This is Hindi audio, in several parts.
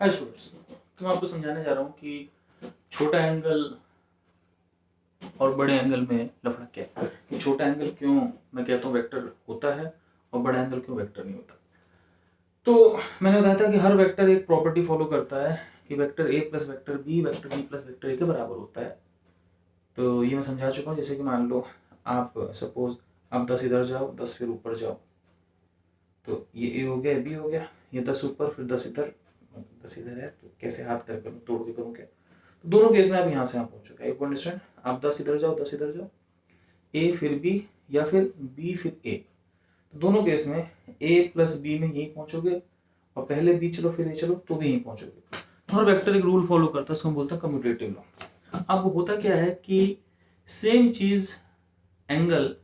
हाय स्टूडेंट्स, तो मैं आपको समझाने जा रहा हूँ कि छोटा एंगल और बड़े एंगल में लफड़ा क्या है, कि छोटा एंगल क्यों मैं कहता हूँ वेक्टर होता है और बड़ा एंगल क्यों वेक्टर नहीं होता। तो मैंने बताया था कि हर वेक्टर एक प्रॉपर्टी फॉलो करता है कि vector A plus vector B plus vector A के बराबर होता है। तो ये मैं समझा चुका हूँ। जैसे कि मान लो आप सपोज आप 10 इधर जाओ, 10 फिर ऊपर जाओ, तो ये ए हो गया, बी हो गया, ये 10 ऊपर फिर 10 इधर, 10 इधर है, तो कैसे हाथ कर करूँ, तोड़ के करूँ क्या। तो दोनों केस में आप यहाँ से यहाँ पहुँचोगे। एक पॉइंट स्टैंड, आप 10 इधर जाओ, 10 इधर जाओ, ए फिर बी या फिर बी फिर ए, तो दोनों केस में ए प्लस बी में यहीं पहुँचोगे और पहले बी चलो फिर ए चलो तो भी यहीं पहुँचोगे। और वेक्टर एक रूल फॉलो करता है, उसको हम बोलते हैं कम्यूटेटिव लॉ। अब होता क्या है कि सेम चीज़ एंगल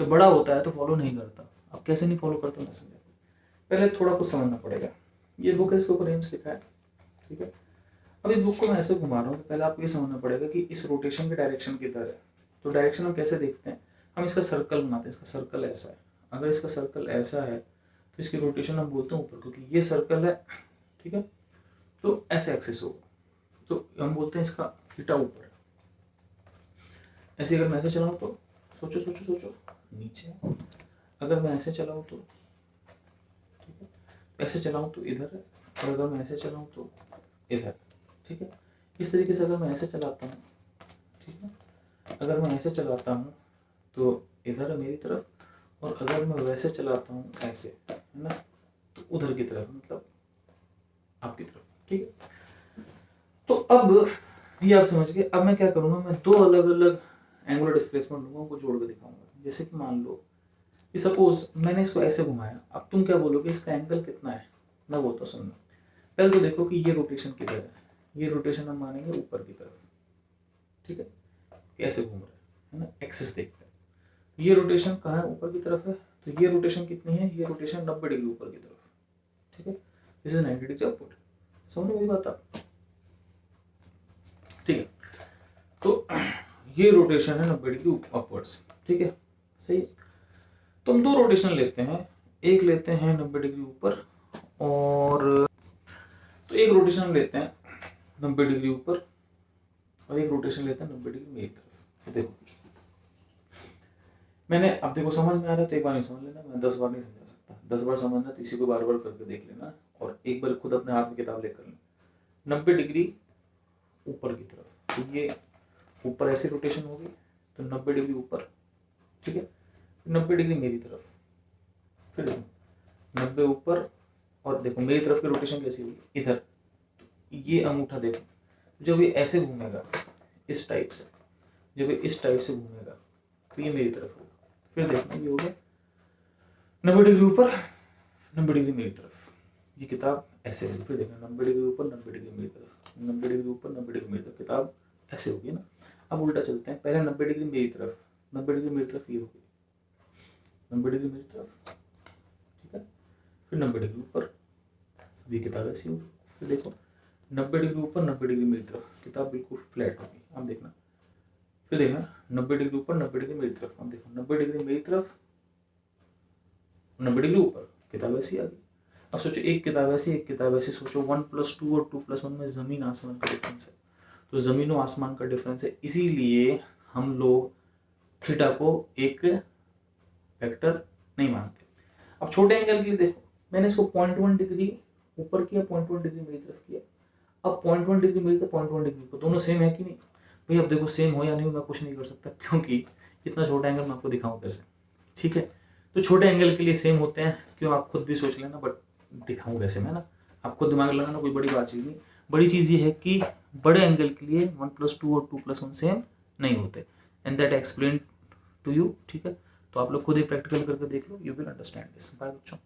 जब बड़ा होता है तो फॉलो नहीं करता। अब कैसे नहीं फॉलो करता मैं समझा, पहले थोड़ा कुछ समझना पड़ेगा। ये बुक है, इसके ऊपर एम्स लिखा है, ठीक है। अब इस बुक को मैं ऐसे घुमा रहा हूँ, पहले आपको ये समझना पड़ेगा कि इस रोटेशन की डायरेक्शन किधर है। तो डायरेक्शन हम कैसे देखते हैं, हम इसका सर्कल बनाते हैं। इसका सर्कल ऐसा है, अगर इसका सर्कल ऐसा है तो इसकी रोटेशन हम बोलते हैं ऊपर, क्योंकि ये सर्कल है, ठीक है। तो ऐसे एक्सिस होगा तो हम बोलते हैं इसका थीटा ऊपर है। ऐसे अगर मैं ऐसे चलाऊँ तो सोचो सोचो सोचो नीचे, अगर मैं ऐसे चलाऊँ तो ठीक है, ऐसे चलाऊँ तो इधर है, और अगर मैं ऐसे चलाऊँ तो इधर, ठीक है। इस तरीके से अगर मैं ऐसे चलाता हूँ, ठीक है, अगर मैं ऐसे चलाता हूँ तो इधर है मेरी तरफ, और अगर मैं वैसे चलाता हूँ ऐसे, है ना, तो उधर की तरफ, मतलब आपकी तरफ, ठीक है। तो अब ये आप समझ गए। अब मैं क्या करूँगा, मैं दो अलग अलग एंगुलर डिस्प्लेसमेंट लूँगा, उनको जोड़ के दिखाऊंगा। जैसे कि मान लो कि सपोज मैंने इसको ऐसे घुमाया, अब तुम क्या बोलोगे इसका एंगल कितना है, मैं बोलता हूँ सुनना। पहले तो देखो कि ये रोटेशन किधर है, ये रोटेशन हम मानेंगे ऊपर की तरफ, ठीक है, कैसे घूम रहा है ना, एक्सिस देखते हैं। ये रोटेशन कहाँ है, ऊपर की तरफ है, तो ये रोटेशन कितनी है, ये रोटेशन 90 डिग्री ऊपर की तरफ, ठीक है। This is 90 degree upward. समझ मेरी बात आप, ठीक है। तो ये रोटेशन है 90 डिग्री अपवर्ड्स, ठीक है, सही। तो हम दो रोटेशन लेते हैं, एक लेते हैं 90 डिग्री ऊपर, और तो एक रोटेशन हम लेते हैं 90 डिग्री ऊपर और एक रोटेशन लेते हैं 90 डिग्री मेरी तरफ। तो देखो मैंने, अब देखो समझ में आ रहा है तो एक बार नहीं समझ लेना, मैं 10 बार नहीं समझा सकता। 10 बार समझना तो इसी को बार बार करके देख लेना, और एक बार खुद अपने हाथ में किताब लेकर लेना। 90 डिग्री ऊपर की तरफ, तो ये ऊपर ऐसी रोटेशन होगी, तो 90 डिग्री ऊपर, ठीक है। 90 डिग्री मेरी तरफ, फिर देखो 90 ऊपर, और देखो मेरी तरफ की रोटेशन कैसी होगी, इधर। तो ये अंगूठा देखो, जब ये ऐसे घूमेगा इस टाइप से, जब ये इस टाइप से घूमेगा तो ये मेरी तरफ होगा। फिर देखना ये हो गया 90 डिग्री ऊपर, 90 डिग्री मेरी तरफ, ये किताब ऐसे होगी। फिर देखना 90 डिग्री ऊपर, 90 डिग्री मेरी तरफ, 90 डिग्री ऊपर, 90 डिग्री मेरी तरफ, किताब ऐसे होगी ना। अब उल्टा चलते हैं, पहले 90 डिग्री मेरी तरफ, 90 डिग्री मेरी तरफ ये होगी, 90 डिग्री मेरी तरफ, ठीक है। फिर 90 डिग्री ऊपर, ये किताब ऐसी होगी। फिर देखो 90 डिग्री ऊपर, 90 डिग्री मेरी तरफ, किताब बिल्कुल फ्लैट होगी। अब देखना, फिर देखना 90 डिग्री ऊपर, 90 डिग्री मेरी तरफ, अब देखो 90 डिग्री मेरी तरफ, 90 डिग्री ऊपर, किताब ऐसी आ गई। अब सोचो एक किताब ऐसी, एक किताब ऐसी, सोचो 1+2 और 2+1 में ज़मीन आसमान का डिफरेंस है। तो ज़मीन और आसमान का डिफरेंस है, इसीलिए हम लोग थीटा को एक वेक्टर नहीं मानते। अब छोटे एंगल के लिए देखो, मैंने इसको 0.1 डिग्री ऊपर किया, 0.1 डिग्री मेरी तरफ किया। अब 0.1 डिग्री मेरी तरफ, 0.1 डिग्री ऊपर, दोनों सेम है कि नहीं भाई। अब देखो सेम हो या नहीं हो मैं कुछ नहीं कर सकता, क्योंकि इतना छोटा एंगल मैं आपको दिखाऊं कैसे, ठीक है। तो छोटे एंगल के लिए सेम होते हैं, क्यों आप खुद भी सोच लेना, बट दिखाऊं कैसे मैं ना, आप खुद दिमाग लगाना, कोई बड़ी बात चीज़ नहीं। बड़ी चीज़ ये है कि बड़े एंगल के लिए 1+2 और 2+1 सेम नहीं होते, and that explain to you, ठीक है। तो आप लोग खुद एक प्रैक्टिकल करके देख लो, you will understand this. Bye बच्चों।